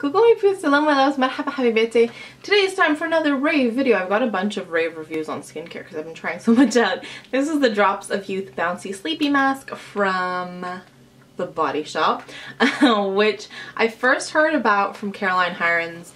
Google my peeps, hello my loves, marhaba habibati. Today is time for another Rave video. I've got a bunch of Rave reviews on skincare because I've been trying so much out. This is the Drops of Youth Bouncy Sleepy Mask from The Body Shop, which I first heard about from Caroline Hirons.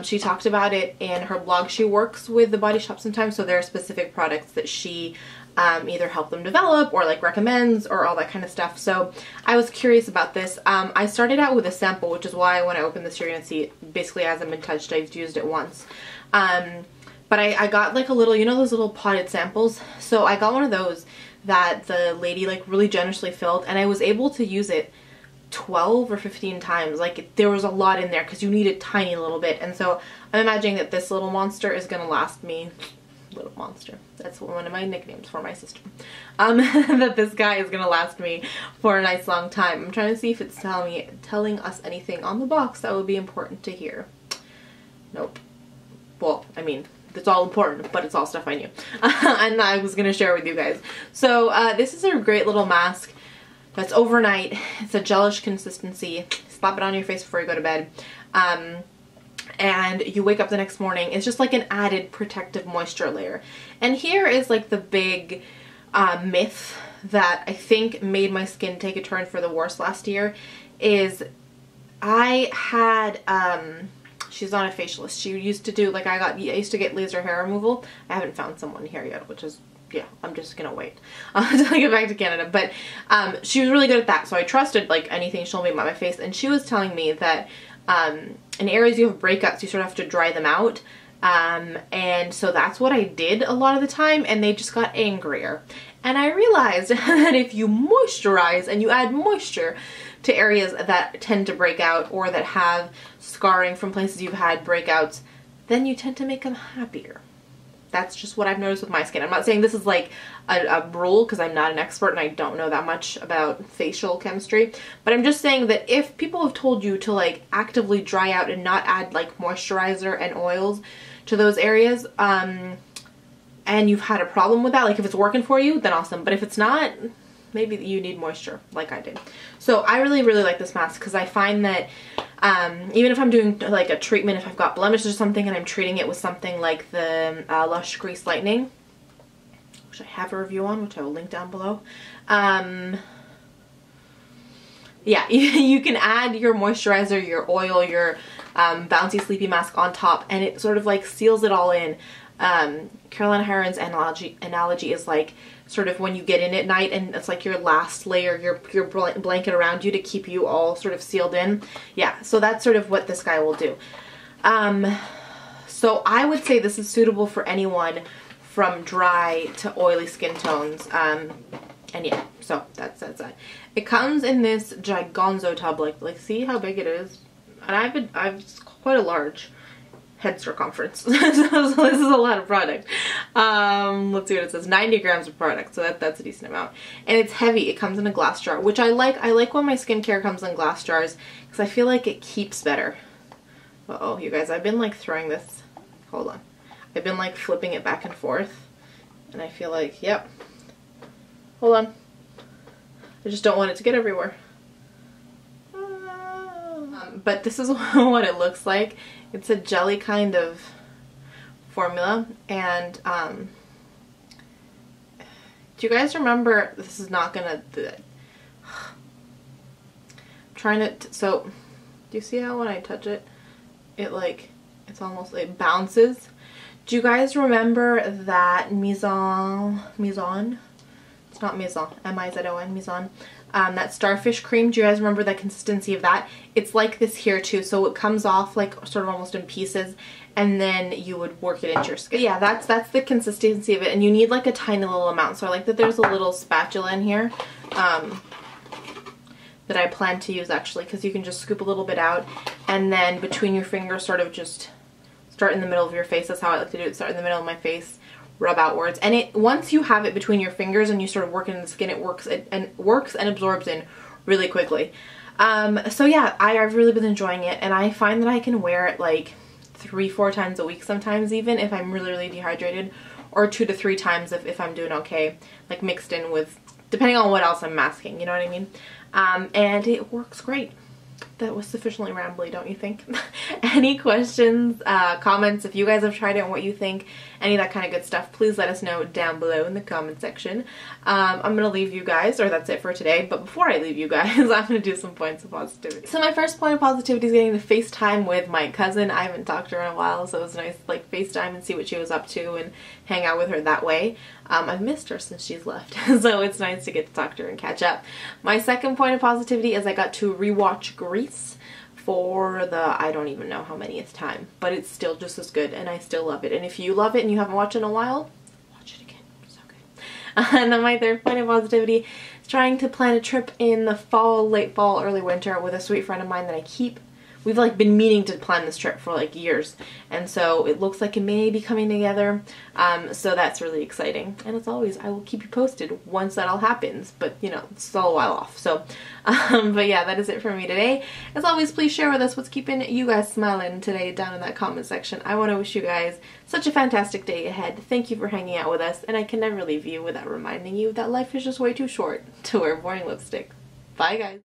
She talked about it in her blog. She works with The Body Shop sometimes, so there are specific products that she either help them develop or like recommends or all that kind of stuff. So I was curious about this. I started out with a sample, which is why when I opened this you're gonna see it basically hasn't been touched. I've used it once. But I got like a little, you know those little potted samples? So I got one of those that the lady like really generously filled, and I was able to use it 12 or 15 times. Like there was a lot in there because you need a tiny little bit. And so I'm imagining that this little monster is gonna last me, little monster, that's one of my nicknames for my sister, that this guy is gonna last me for a nice long time. I'm trying to see if it's telling us anything on the box that would be important to hear. Nope. Well, I mean, it's all important, but it's all stuff I knew and I was gonna share with you guys. So this is a great little mask that's overnight. It's a gelish consistency. Slap it on your face before you go to bed. And you wake up the next morning, it's just like an added protective moisture layer. And here is like the big myth that I think made my skin take a turn for the worse last year is I had, she's not a facialist. She used to do, like I used to get laser hair removal. I haven't found someone here yet, which is, yeah, I'm just gonna wait until I get back to Canada. But she was really good at that, so I trusted like anything she told me about my face. And she was telling me that in areas you have breakouts, you sort of have to dry them out. And so that's what I did a lot of the time, and they just got angrier. And I realized that if you moisturize and you add moisture to areas that tend to break out or that have scarring from places you've had breakouts, then you tend to make them happier. That's just what I've noticed with my skin. I'm not saying this is like a rule because I'm not an expert and I don't know that much about facial chemistry, but I'm just saying that if people have told you to like actively dry out and not add like moisturizer and oils to those areas, and you've had a problem with that, like if it's working for you, then awesome. But if it's not, maybe you need moisture like I did. So I really like this mask because I find that even if I'm doing like a treatment, if I've got blemishes or something and I'm treating it with something like the Lush Grease Lightning, which I have a review on, which I will link down below, yeah, you can add your moisturizer, your oil, your Bouncy Sleepy Mask on top, and it sort of like seals it all in. Caroline Hirons' analogy is like sort of when you get in at night and it's like your last layer, your blanket around you to keep you all sort of sealed in. Yeah, so that's sort of what this guy will do. So I would say this is suitable for anyone from dry to oily skin tones. And yeah, so that's that. It comes in this giganzo tub, like see how big it is? And I've quite a large head circumference. So this is a lot of product. Let's see what it says. 90 grams of product, so that's a decent amount. And it's heavy. It comes in a glass jar, which I like. I like when my skincare comes in glass jars because I feel like it keeps better. Uh-oh, you guys, I've been like throwing this. Hold on. I've been like flipping it back and forth, and I feel like, yep. Hold on. I just don't want it to get everywhere. But this is what it looks like. It's a jelly kind of formula, and do you guys remember, this is not gonna I'm trying to, so do you see how when I touch it, it like, it's almost, it bounces? Do you guys remember that Mizon, it's not Mizon, M-I-Z-O-N, Mizon, that starfish cream? Do you guys remember the consistency of that? It's like this here too, so it comes off like sort of almost in pieces, and then you would work it into your skin. Yeah, that's the consistency of it, and you need like a tiny little amount. So I like that there's a little spatula in here that I plan to use actually, because you can just scoop a little bit out and then between your fingers sort of just start in the middle of your face. That's how I like to do it. Start in the middle of my face, rub outwards, and it, once you have it between your fingers and you sort of work it in the skin, it works and absorbs in really quickly. So yeah, I've really been enjoying it, and I find that I can wear it like 3-4 times a week sometimes, even if I'm really dehydrated, or 2 to 3 times if I'm doing okay, like mixed in with, depending on what else I'm masking, you know what I mean? And it works great. that was sufficiently rambly, don't you think? Any questions, comments, if you guys have tried it and what you think, any of that kind of good stuff, please let us know down below in the comment section. I'm gonna leave you guys, or that's it for today, but before I leave you guys, I'm gonna do some points of positivity. So my first point of positivity is getting to FaceTime with my cousin. I haven't talked to her in a while, so it was nice to like FaceTime and see what she was up to and hang out with her that way. I've missed her since she's left, so it's nice to get to talk to her and catch up. My second point of positivity is I got to rewatch Grease for the, I don't even know how manyth time, but it's still just as good and I still love it. And if you love it and you haven't watched it in a while, watch it again. It's so good. And then my third point of positivity is trying to plan a trip in the fall, late fall, early winter with a sweet friend of mine that we've like been meaning to plan this trip for like years, and so it looks like it may be coming together, so that's really exciting. And as always, I will keep you posted once that all happens, but you know, it's still a while off. So but yeah, that is it for me today. As always, please share with us what's keeping you guys smiling today down in that comment section. I want to wish you guys such a fantastic day ahead. Thank you for hanging out with us, and I can never leave you without reminding you that life is just way too short to wear boring lipstick. Bye guys.